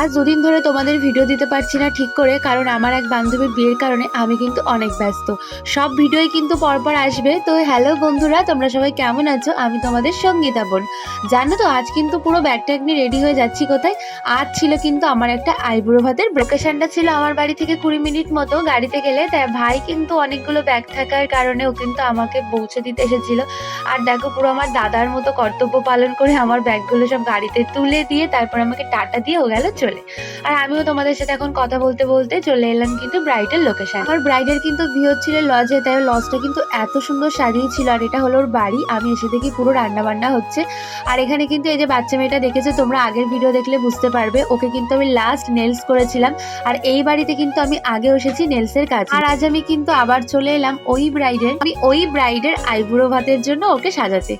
আজ দুদিন ধরে তোমাদের ভিডিও দিতে পারছি না ঠিক করে, কারণ আমার এক বান্ধবীর বিয়ের কারণে আমি কিন্তু অনেক ব্যস্ত। সব ভিডিওই কিন্তু পরপর আসবে। তো হ্যালো বন্ধুরা, তোমরা সবাই কেমন আছো? আমি তোমাদের সঙ্গীতা বোন। জানো তো আজ কিন্তু পুরো ব্যাগ ট্যাগ নিয়ে রেডি হয়ে যাচ্ছি। কোথায়? আজ ছিল কিন্তু আমার একটা আইবুড়ো ভাতের। লোকেশনটা ছিল আমার বাড়ি থেকে 20 মিনিট মতো গাড়িতে গেলে। তাই ভাই কিন্তু অনেকগুলো ব্যাগ থাকার কারণে ও কিন্তু আমাকে পৌঁছে দিতে এসেছিল। আর দেখো পুরো আমার দাদার মতো কর্তব্য পালন করে আমার ব্যাগগুলো সব গাড়িতে তুলে দিয়ে তারপর আমাকে টাটা দিয়ে ও গেল চলে। আর আমিও তোমাদের সাথে এখন কথা বলতে বলতে চলে এলাম কিন্তু ব্রাইডের লোকেশন। আমার ব্রাইডের কিন্তু বিয়ে হচ্ছিল লজে, তাই লজটা কিন্তু এত সুন্দর সাজিয়েছিল। আর এটা হলো ওর বাড়ি। আমি এসে দেখি পুরো রান্না বান্না হচ্ছে। আর এখানে কিন্তু এই যে বাচ্চা মেয়েটা দেখেছো তোমরা, আগের ভিডিও দেখলে বুঝতে পারবে, ওকে কিন্তু আমি লাস্ট নেলস করেছিলাম। আর এই বাড়িতে কিন্তু আমি আগে এসেছি নেলসের কাজ। আর আজ আমি কিন্তু আবার চলে এলাম ওই ব্রাইডের আইবুড়ো ভাতের জন্য ওকে সাজাতে।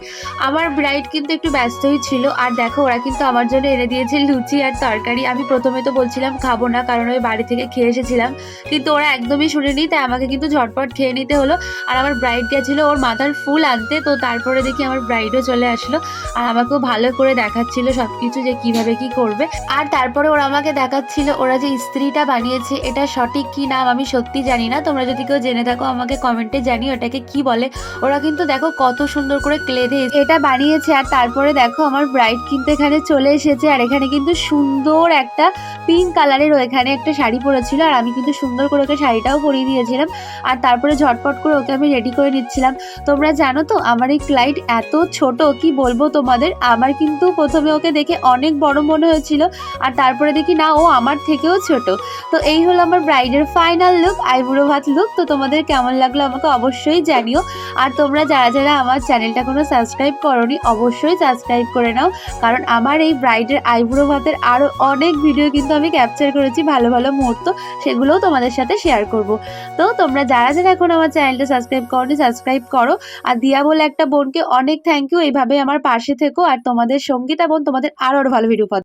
আমার ব্রাইড কিন্তু একটু ব্যস্তই ছিল। আর দেখো ওরা কিন্তু আমার জন্য এনে দিয়েছে লুচি আর তরকারি। আমি প্রথমে তো বলছিলাম খাবো না, কারণ ওই বাড়ি থেকে খেয়ে এসেছিলাম, কিন্তু ওরা একদমই শুনেনি, তাই আমাকে কিন্তু ঝটপট খেয়ে নিতে হলো। আর আমার ব্রাইড গেছিলো ওর মাথার ফুল আনতে, তো তারপরে দেখি আমার ব্রাইডও চলে আসলো। আর আমাকেও ভালো করে দেখাচ্ছিল সবকিছু যে কিভাবে কি করবে। আর তারপরে ওরা আমাকে দেখাচ্ছিল ওরা যে ইস্ত্রিটা বানিয়েছে, এটা সঠিক কি নাম আমি সত্যি জানি না। তোমরা যদি কেউ জেনে থাকো আমাকে কমেন্টে জানিও ওটাকে কি বলে। ওরা কিন্তু দেখো কত সুন্দর করে ক্লে দিয়ে এটা বানিয়েছে। আর তারপরে দেখো আমার ব্রাইড কিন্তু এখানে চলে এসেছে। আর এখানে কিন্তু সুন্দর একটা পিঙ্ক কালারের এখানে একটা শাড়ি পরেছিল, আর আমি কিন্তু সুন্দর করে ওকে শাড়িটাও পরিয়ে দিয়েছিলাম। আর তারপরে ঝটপট করে ওকে আমি রেডি করে নিচ্ছিলাম। তোমরা জানো তো আমার এই ক্লাইন্ট এত ছোট, কি বলবো তোমাদের। আমার কিন্তু প্রথমে ওকে দেখে অনেক বড় মনে হয়েছিল, আর তারপরে দেখি না, ও আমার থেকেও ছোট। তো এই হলো আমার ব্রাইডের ফাইনাল লুক, আইবুড়ো ভাত লুক। তো তোমাদের কেমন লাগলো আমাকে অবশ্যই জানিও। আর তোমরা যারা যারা আমার চ্যানেলটা কোনো সাবস্ক্রাইব করোনি অবশ্যই সাবস্ক্রাইব করে নাও, কারণ আমার এই ব্রাইডের আইবুড়ো ভাতের আরও অনেক ভিডিও কিন্তু আমি ক্যাপচার করেছি, ভালো ভালো মুহূর্ত, সেগুলোও তোমাদের সাথে শেয়ার করব। তো তোমরা যারা যারা এখন আমার চ্যানেলটা সাবস্ক্রাইব করোনি সাবস্ক্রাইব করো। আর দিয়া বলে একটা বোনকে অনেক থ্যাংক ইউ, এইভাবে আমার পাশে থেকো। আর তোমাদের সঙ্গীতা বোন তোমাদের আরও ভালো ভিডিও